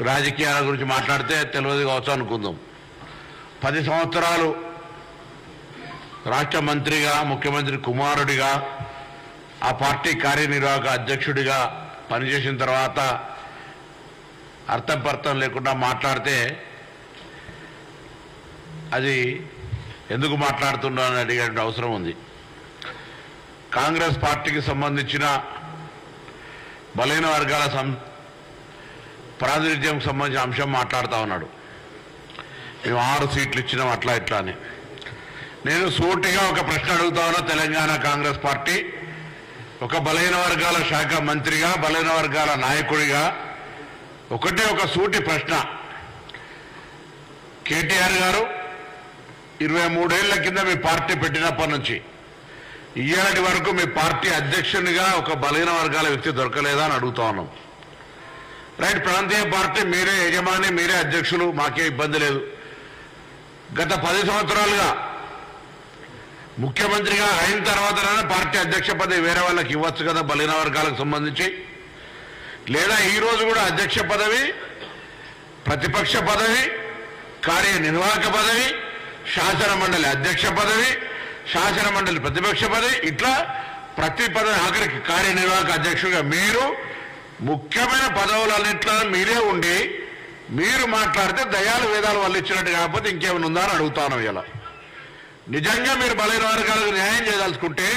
రాజకీయాల గురించి మాట్లాడితే తెలియదు కావచ్చు అనుకుందాం. 10 సంవత్సరాలు రాష్ట్ర మంత్రిగా, ముఖ్యమంత్రి కుమారుడిగా, ఆ పార్టీ కార్యనిర్వాహక అధ్యక్షుడిగా పనిచేసిన తర్వాత అర్థపర్థం లేకుండా మాట్లాడితే అది ఎందుకు మాట్లాడుతున్నా అని అడిగే అవసరం ఉంది. కాంగ్రెస్ పార్టీకి సంబంధించిన బలహీన వర్గాల ప్రాతినిధ్యంకి సంబంధించిన అంశం మాట్లాడుతూ ఉన్నాడు. మేము 6 సీట్లు ఇచ్చినాం అట్లా ఇట్లా అని. నేను సూటిగా ఒక ప్రశ్న అడుగుతా ఉన్నా. తెలంగాణ కాంగ్రెస్ పార్టీ ఒక బలహీన వర్గాల శాఖ మంత్రిగా, బలహీన వర్గాల నాయకుడిగా ఒకటే ఒక సూటి ప్రశ్న. కేటీఆర్ గారు 23 ఏళ్ల కింద మీ పార్టీ పెట్టినప్పటి నుంచి ఇయ్యాటి వరకు మీ పార్టీ అధ్యక్షునిగా ఒక బలహీన వర్గాల వ్యక్తి దొరకలేదా అని అడుగుతా ఉన్నాం. రైట్, ప్రాంతీయ పార్టీ మీరే యజమాని, మీరే అధ్యక్షులు, మాకే ఇబ్బంది లేదు. గత 10 సంవత్సరాలుగా ముఖ్యమంత్రిగా అయిన తర్వాతనే పార్టీ అధ్యక్ష పదవి వేరే వాళ్ళకి ఇవ్వచ్చు కదా బలహీన వర్గాలకు సంబంధించి. లేదా ఈరోజు కూడా అధ్యక్ష పదవి, ప్రతిపక్ష పదవి, కార్యనిర్వాహక పదవి, శాసన మండలి అధ్యక్ష పదవి, శాసన మండలి ప్రతిపక్ష పదవి, ఇట్లా ప్రతి పదవి ఆఖరికి కార్యనిర్వాహక అధ్యక్షుడిగా మీరు ముఖ్యమైన పదవులన్నింటిలో మీరే ఉండి మీరు మాట్లాడితే దయాలు వేదాలు వాళ్ళు ఇచ్చినట్టు కాకపోతే ఇంకేమైనా ఉందా అని అడుగుతాను. ఇలా నిజంగా మీరు బలహీన వర్గాలకు న్యాయం చేయదలుచుకుంటే,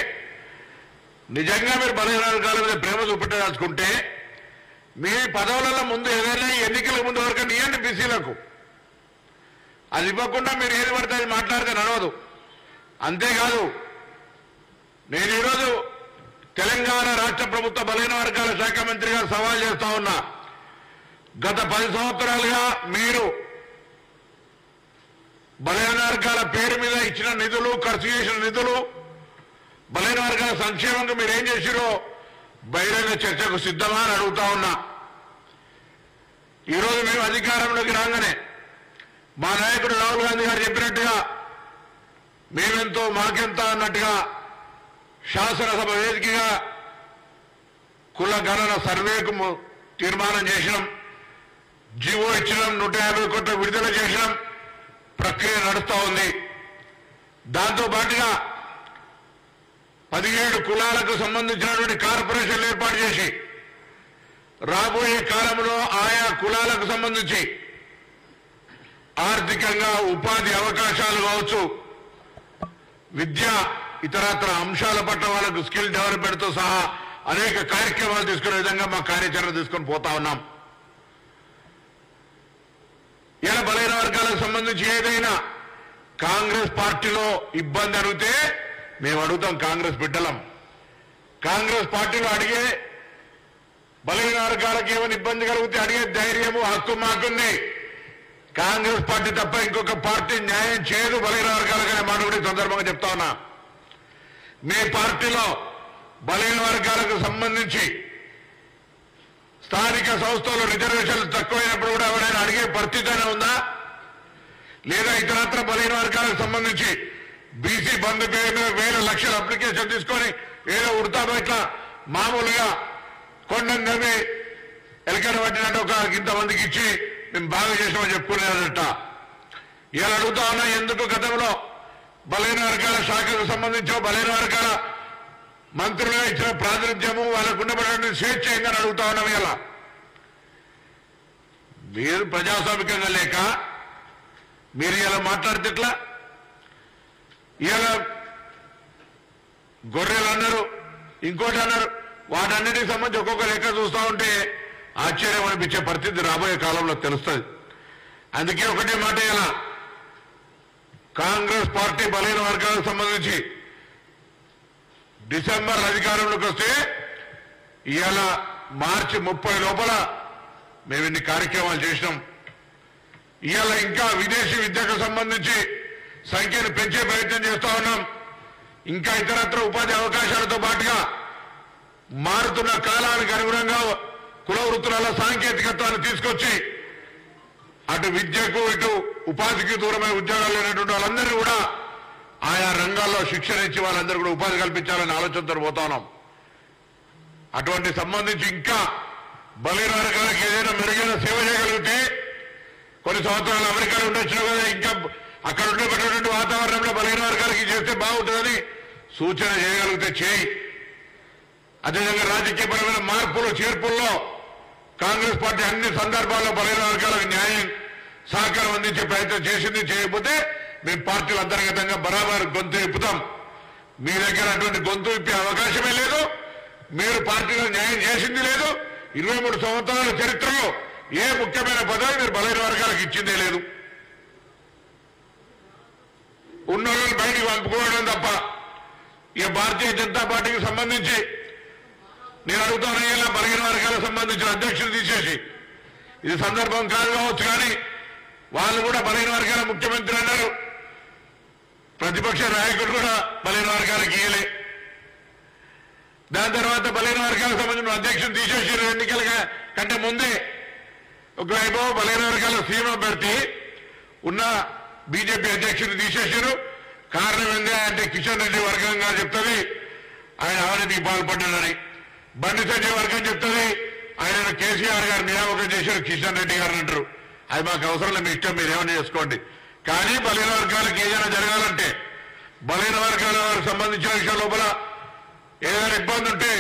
నిజంగా మీరు బలహీన వర్గాల మీద ప్రేమ చూపెట్టదలుచుకుంటే మీ పదవులలో ముందు ఏదైనా ఎన్నికల ముందు వరకు నియండి బీసీలకు. అది ఇవ్వకుండా మీరు ఏది పడితే అది మాట్లాడితే నడవదు. అంతేకాదు, నేను ఈరోజు తెలంగాణ రాష్ట్ర ప్రభుత్వ బలహీన వర్గాల శాఖ మంత్రిగా సవాల్ చేస్తా ఉన్నా. గత 10 సంవత్సరాలుగా మీరు బలహీన వర్గాల పేరు మీద ఇచ్చిన నిధులు, ఖర్చు చేసిన నిధులు, బలహీన వర్గాల సంక్షేమంగా మీరు ఏం చేసిరో బహిరంగ చర్చకు సిద్ధమా అని అడుగుతా ఉన్నా. ఈరోజు మేము అధికారంలోకి రాగానే మా నాయకుడు రాహుల్ గాంధీ గారు చెప్పినట్టుగా మేమెంతో మాకెంత అన్నట్టుగా శాసనసభ వేదికగా కుల గణన సర్వేకు తీర్మానం చేసినాం, జీవో ఇచ్చినాం, 150 కోట్ల విడుదల చేసినాం. ప్రక్రియ నడుస్తూ ఉంది. దాంతో పాటుగా 17 కులాలకు సంబంధించినటువంటి కార్పొరేషన్లు ఏర్పాటు చేసి రాబోయే కాలంలో ఆయా కులాలకు సంబంధించి ఆర్థికంగా ఉపాధి అవకాశాలు కావచ్చు, విద్య, ఇతరత్ర అంశాల పట్ల వాళ్ళకు స్కిల్ డెవలప్మెంట్తో సహా అనేక కార్యక్రమాలు తీసుకునే విధంగా మా కార్యాచరణ తీసుకొని పోతా ఉన్నాం. ఇలా బలహీన వర్గాలకు సంబంధించి ఏదైనా కాంగ్రెస్ పార్టీలో ఇబ్బంది అడిగితే మేము అడుగుతాం. కాంగ్రెస్ బిడ్డలం. కాంగ్రెస్ పార్టీలో అడిగే బలహీన వర్గాలకు ఏమైనా ఇబ్బంది కలిగితే అడిగే ధైర్యము, హక్కు మాకుంది. కాంగ్రెస్ పార్టీ తప్ప ఇంకొక పార్టీ న్యాయం చేయదు బలహీన వర్గాలకనే మాట కూడా సందర్భంగా చెప్తా ఉన్నా. మీ పార్టీలో బలహీన వర్గాలకు సంబంధించి స్థానిక సంస్థలు రిజర్వేషన్లు తక్కువైనప్పుడు కూడా ఎవరైనా అడిగే పరిస్థితి ఉందా? లేదా ఇతరత్ర బలహీన వర్గాలకు సంబంధించి బీసీ బంధు పేరు వేల లక్షల అప్లికేషన్ తీసుకొని ఏదో ఉడతా బయట మామూలుగా కొండను నమ్మి ఎలకడ పట్టినట్టు ఒక ఇంతమందికి ఇచ్చి మేము బాగా చేసామని చెప్పుకునేదట. ఇలా అడుగుతా ఉన్నా, ఎందుకు గతంలో బలహీన వర్గాల శాఖకు సంబంధించో బలహీన వర్గాల మంత్రులుగా ఇచ్చిన ప్రాతినిధ్యము వాళ్ళకు ఉండబడిన స్వేచ్ఛ ఏందని అడుగుతా ఉన్నాం. ఇలా మీరు ప్రజాస్వామికంగా లేక మీరు ఇలా మాట్లాడితే ఎట్లా? ఇలా గొర్రెలు అన్నారు, ఇంకోటి అన్నారు. వాటన్నిటికి సంబంధించి ఒక్కొక్క లెక్క చూస్తూ ఉంటే ఆశ్చర్యం అనిపించే పరిస్థితి రాబోయే కాలంలో తెలుస్తుంది. అందుకే ఒకటే మాట, ఇలా కాంగ్రెస్ పార్టీ బలహీన వర్గాలకు సంబంధించి డిసెంబర్ అధికారంలోకి వస్తే ఇవాళ మార్చి 30 లోపల మేము ఇన్ని కార్యక్రమాలు చేసినాం. ఇవాళ ఇంకా విదేశీ విద్యకు సంబంధించి సంఖ్యను పెంచే ప్రయత్నం చేస్తా ఉన్నాం. ఇంకా ఇతరత్ర ఉపాధి అవకాశాలతో పాటుగా మారుతున్న కాలానికి అనుగుణంగా కుల వృత్తుల సాంకేతికత్వాన్ని తీసుకొచ్చి అటు విద్యకు ఇటు ఉపాధికి దూరమైన ఉద్యోగాలు లేనటువంటి వాళ్ళందరినీ కూడా ఆయా రంగాల్లో శిక్షణ ఇచ్చి వాళ్ళందరూ కూడా ఉపాధి కల్పించాలని ఆలోచనతో పోతా ఉన్నాం. అటువంటి సంబంధించి ఇంకా బలహీన వర్గాలకు ఏదైనా మెరుగైన సేవ చేయగలిగితే కొన్ని సంవత్సరాలు అమెరికాలో ఉండొచ్చినావు కదా, ఇంకా అక్కడ ఉండేటటువంటి వాతావరణంలో బలహీన వర్గాలకి చేస్తే బాగుంటుందని సూచన చేయగలిగితే చేయి. అదేవిధంగా రాజకీయపరమైన మార్పులు చేర్పుల్లో కాంగ్రెస్ పార్టీ అన్ని సందర్భాల్లో బలహీన వర్గాలకు న్యాయం సహకారం అందించే ప్రయత్నం చేసింది. చేయకపోతే మేము పార్టీలు అంతర్గతంగా బరాబర్ గొంతు విప్పుతాం. మీ దగ్గర అటువంటి గొంతు విప్పే అవకాశమే లేదు. మీరు పార్టీలో న్యాయం చేసింది లేదు. 23 సంవత్సరాల చరిత్రలో ఏ ముఖ్యమైన పదవి మీరు బలహీన వర్గాలకు ఇచ్చిందే లేదు. ఉన్నోళ్ళని బయటికి పంపుకోవడం తప్ప. ఇక భారతీయ జనతా పార్టీకి సంబంధించి నేను అడుగుతాను, ఇలా బలహీన వర్గాలకు సంబంధించిన అధ్యక్షులు తీసేసి, ఇది సందర్భం కాదు కావచ్చు కానీ వాళ్ళు కూడా బలహీన వర్గాల ముఖ్యమంత్రి అన్నారు. ప్రతిపక్ష నాయకుడు కూడా బలహీన వర్గాలకు ఇయ్యలే. దాని తర్వాత బలహీన వర్గాలకు సంబంధించిన అధ్యక్షులు తీసేసారు. ఎన్నికల కంటే ముందే ఒకవైపు బలహీన వర్గాల సీఎం పెడితే ఉన్న బీజేపీ అధ్యక్షుడు తీసేశారు. కారణం ఏంటి అంటే కిషన్ రెడ్డి వర్గంగా చెప్తుంది ఆయన అవినీతికి పాల్పడ్డాడని. బండి సంజయ్ వర్గం చెప్తుంది ఆయన కేసీఆర్ గారు నియామకం చేశారు కిషన్ రెడ్డి గారు అంటారు. అది మాకు అవసరం లేదు, మీ ఇష్టం మీరు ఏమైనా చేసుకోండి. కానీ బలహీన వర్గాలకు ఏదైనా జరగాలంటే బలహీన వర్గాల వారికి సంబంధించిన విషయం లోపల ఏదైనా ఇబ్బంది ఉంటే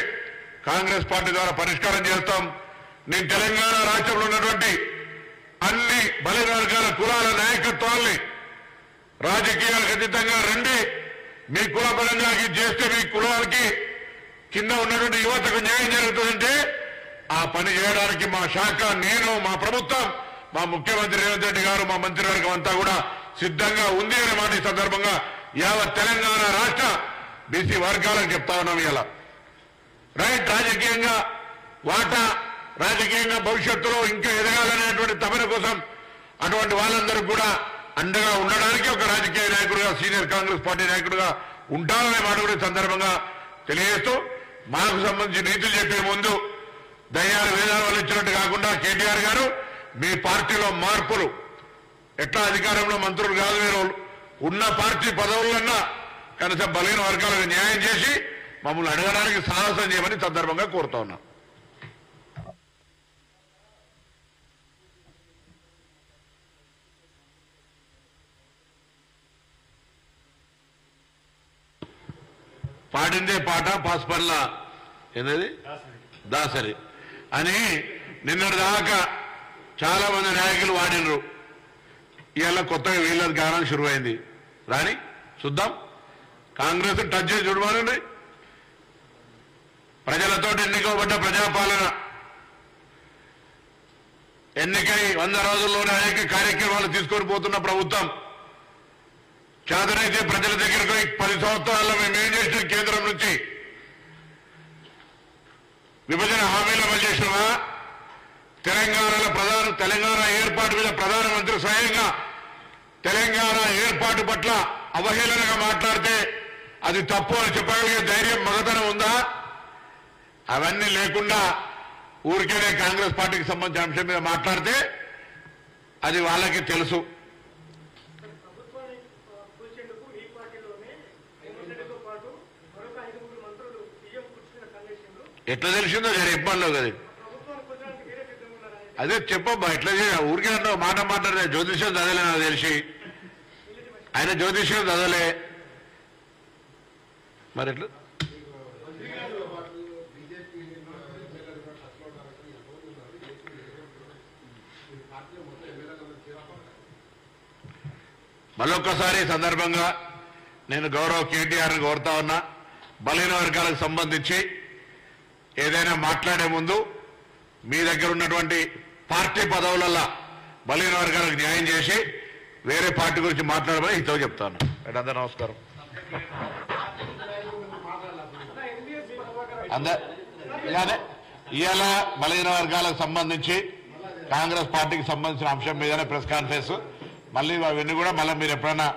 కాంగ్రెస్ పార్టీ ద్వారా పరిష్కారం చేస్తాం. నేను తెలంగాణ రాష్ట్రంలో ఉన్నటువంటి అన్ని బలహీన వర్గాల కులాల నాయకత్వాల్ని రాజకీయాలకు అతీతంగా రండి, మీ కుల పరంగా చేస్తే మీ కులాలకి కింద ఉన్నటువంటి యువతకు న్యాయం జరుగుతుందంటే ఆ పని చేయడానికి మా శాఖ, నేను, మా ప్రభుత్వం, మా ముఖ్యమంత్రి రేవంత్ రెడ్డి గారు, మా మంత్రివర్గం అంతా కూడా సిద్ధంగా ఉంది అనే మాట ఈ సందర్భంగా యావత్ తెలంగాణ రాష్ట్ర బీసీ వర్గాలకు చెప్తా ఉన్నాం. ఇలా రైట్, రాజకీయంగా వాటా, రాజకీయంగా భవిష్యత్తులో ఇంకా ఎదగాలనేటువంటి తపన కోసం అటువంటి వాళ్ళందరూ కూడా అండగా ఉండడానికి ఒక రాజకీయ నాయకుడుగా, సీనియర్ కాంగ్రెస్ పార్టీ నాయకుడుగా ఉంటాననే మాట కూడా సందర్భంగా తెలియజేస్తూ, మాకు సంబంధించి నీతులు చెప్పే ముందు దయ్యాల వేదాలు వాళ్ళు ఇచ్చినట్టు కాకుండా కేటీఆర్ గారు మీ పార్టీలో మార్పులు, ఎట్లా అధికారంలో మంత్రులు కాదు మీరు, ఉన్న పార్టీ పదవులన్నా కనీసం బలహీన వర్గాలకు న్యాయం చేసి మమ్మల్ని అడగడానికి సాహసం చేయమని సందర్భంగా కోరుతా ఉన్నా. పాడిందే పాట పాస్పర్ల ఏంటది దాసరి అని నిన్నటి దాకా చాలా మంది నాయకులు వాడినరు. ఇవాళ కొత్తగా వీళ్ళది గానం శురువైంది. రాని చూద్దాం, కాంగ్రెస్ టచ్ చేసి చూడమనండి. ప్రజలతో ఎన్నికబడ్డ ప్రజాపాలన, ఎన్నికై 100 రోజుల్లోనే అనేక కార్యక్రమాలు తీసుకొని పోతున్న ప్రభుత్వం. చేతనైతే ప్రజల దగ్గరకు 10 సంవత్సరాల్లో మేము ఏం చేసిన, కేంద్రం నుంచి విభజన హామీలు అమలు చేసినవా, తెలంగాణ ఏర్పాటు మీద ప్రధానమంత్రి స్వయంగా తెలంగాణ ఏర్పాటు పట్ల అవహేళనగా మాట్లాడితే అది తప్పు అని చెప్పగలిగే ధైర్యం, మగతనం ఉందా? అవన్నీ లేకుండా ఊరికేనే కాంగ్రెస్ పార్టీకి సంబంధించిన అంశం మీద మాట్లాడితే అది వాళ్ళకి తెలుసు. ఎట్లా తెలిసిందో జర ఇబ్బందిలో కదా, అదే చెప్పబ్బా. ఎట్లా ఊరికే అంటావు, మాట మాట్లాడే జ్యోతిష్యం చదవలే నాకు తెలిసి, ఆయన జ్యోతిష్యం చదవలే మరి ఎట్లా. మళ్ళొక్కసారి సందర్భంగా నేను గౌరవ కేటీఆర్ని కోరుతా ఉన్నా, బలహీన వర్గాలకు సంబంధించి ఏదైనా మాట్లాడే ముందు మీ దగ్గర ఉన్నటువంటి పార్టీ పదవులల్లా బలహీన వర్గాలకు న్యాయం చేసి వేరే పార్టీ గురించి మాట్లాడమని హితో చెప్తాను. అందరూ నమస్కారం. ఇవాళ బలహీన వర్గాలకు సంబంధించి కాంగ్రెస్ పార్టీకి సంబంధించిన అంశం మీదనే ప్రెస్ కాన్ఫరెన్స్. మళ్ళీ అవన్నీ కూడా మళ్ళీ మీరు ఎప్పుడైనా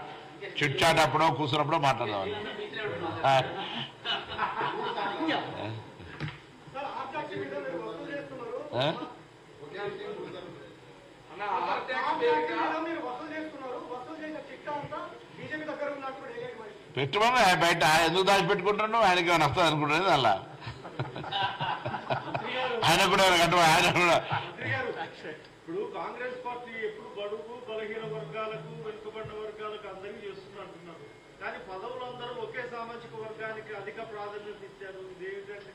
చిట్ చాట్ అప్పుడో కూర్చున్నప్పుడో మాట్లాడదాం. పెట్టుమని బయట ఎందుకు దాచిపెట్టుకుంటున్నావు, ఆయనకి ఏమైనా వస్తుంది అనుకుంటున్నది అలా. ఆయన కూడా ఆయన కూడా ఇప్పుడు కాంగ్రెస్ పార్టీ ఎప్పుడు బడుగు బలహీన వర్గాలకు వెనుకబడిన వర్గాలకు అందరికీ చేస్తున్నారు అంటున్నారు, కానీ పదవులు అందరూ ఒకే సామాజిక వర్గానికి అధిక ప్రాధాన్యత ఇచ్చారు. ఇదేంటంటే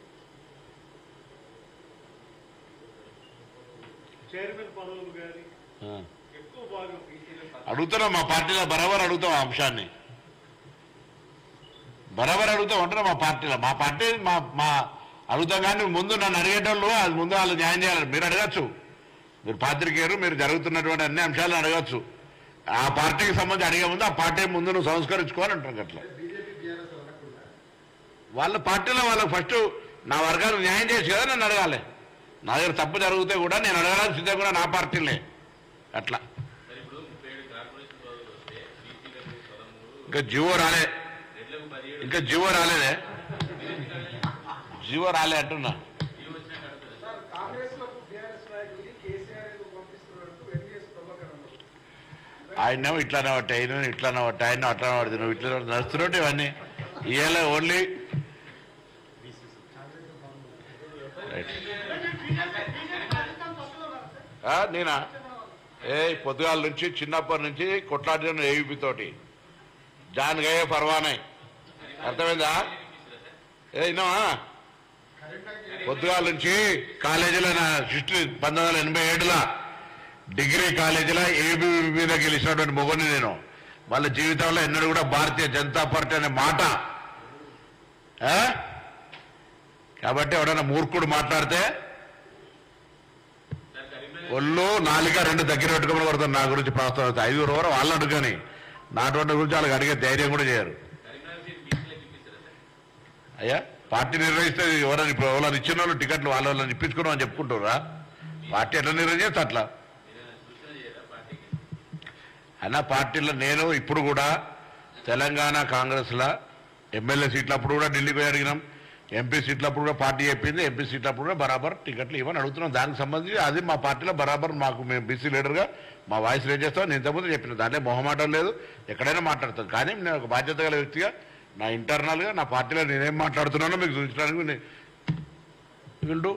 చైర్మన్ పదవులు కానీ ఎక్కువ భాగం అడుగుతున్నాం. మా పార్టీలో బరాబర్ అడుగుతాం ఆ అంశాన్ని, బరాబర్ అడుగుతాం అంటున్నా. మా పార్టీ మా అడుగుతాం. కానీ ముందు నన్ను అడిగేటోళ్ళు అది ముందు వాళ్ళు న్యాయం చేయాలి. మీరు అడగచ్చు, మీరు పాత్రికేయులు, మీరు జరుగుతున్నటువంటి అన్ని అంశాలను అడగచ్చు. ఆ పార్టీకి సంబంధించి అడిగే ముందు ఆ పార్టీ ముందు నువ్వు సంస్కరించుకోవాలి అంటారు. అట్లా వాళ్ళ పార్టీలో వాళ్ళకి ఫస్ట్ నా వర్గాలకు న్యాయం చేసి కదా నన్ను అడగాలి. నా దగ్గర తప్పు జరిగితే కూడా నేను అడగడానికి సిద్ధం కూడా నా పార్టీలే. అట్లా ఇంకా జీవో రాలే, ఇంకా జీవో రాలేదే, జీవో రాలే అంటున్నా. ఆయన ఇట్లానే పట్టాయి, ఆయన ఇట్లానే పట్టాయి, ఆయన అట్లానే పడుతుంది, నువ్వు ఇట్లా నడుస్తున్నట్టు ఇవన్నీ ఇవాళ ఓన్లీ నేనా పొద్దుగాల నుంచి చిన్నప్పటి నుంచి కొట్లాడిన ఏయూపీ తోటి జాన్ గయే పర్వానాయి. అర్థమైందా? ఏనా పొద్దుగాల నుంచి కాలేజీలో నా 1987లో డిగ్రీ కాలేజీలో ఏబీ మీద గెలిచినటువంటి మొగని నేను. వాళ్ళ జీవితంలో ఎన్నడూ కూడా భారతీయ జనతా పార్టీ అనే మాట. కాబట్టి ఎవడన్నా మూర్ఖుడు మాట్లాడితే ఒళ్ళు నాలుక రెండు దగ్గర పెట్టుకోమని కొడతాను. నా గురించి ప్రస్తావన 5 వరకు వాళ్ళు అడుగుని నాటువంటి గురించి వాళ్ళకి అడిగే ధైర్యం కూడా చేయరు. అయ్యా పార్టీ నిర్వహిస్తే ఎవరైనా ఇప్పుడు ఎవరైనా ఇచ్చిన వాళ్ళు టికెట్లు వాళ్ళని ఇప్పించుకున్నాం అని చెప్పుకుంటారా? పార్టీ ఎట్లా నిర్వహిస్తే అట్లా. అయినా పార్టీలో నేను ఇప్పుడు కూడా తెలంగాణ కాంగ్రెస్లో ఎమ్మెల్యే సీట్లప్పుడు కూడా ఢిల్లీకి పోయి అడిగినాం, ఎంపీ సీట్లప్పుడు కూడా పార్టీ చెప్పింది, ఎంపీ సీట్లప్పుడు కూడా బరాబర్ టికెట్లు ఇవ్వని అడుగుతున్నాం. దానికి సంబంధించి అది మా పార్టీలో బరాబర్ మాకు మేము బీసీ లీడర్గా మా వాయిస్ రేజ్ చేస్తాం. నేను ఇంతకుముందు చెప్పిన దాంట్లో మొహమాటం లేదు, ఎక్కడైనా మాట్లాడతాం. కానీ నేను ఒక బాధ్యత గల వ్యక్తిగా నా ఇంటర్నల్గా నా పార్టీలో నేనేం మాట్లాడుతున్నానో మీకు చూపించడానికి వింటూ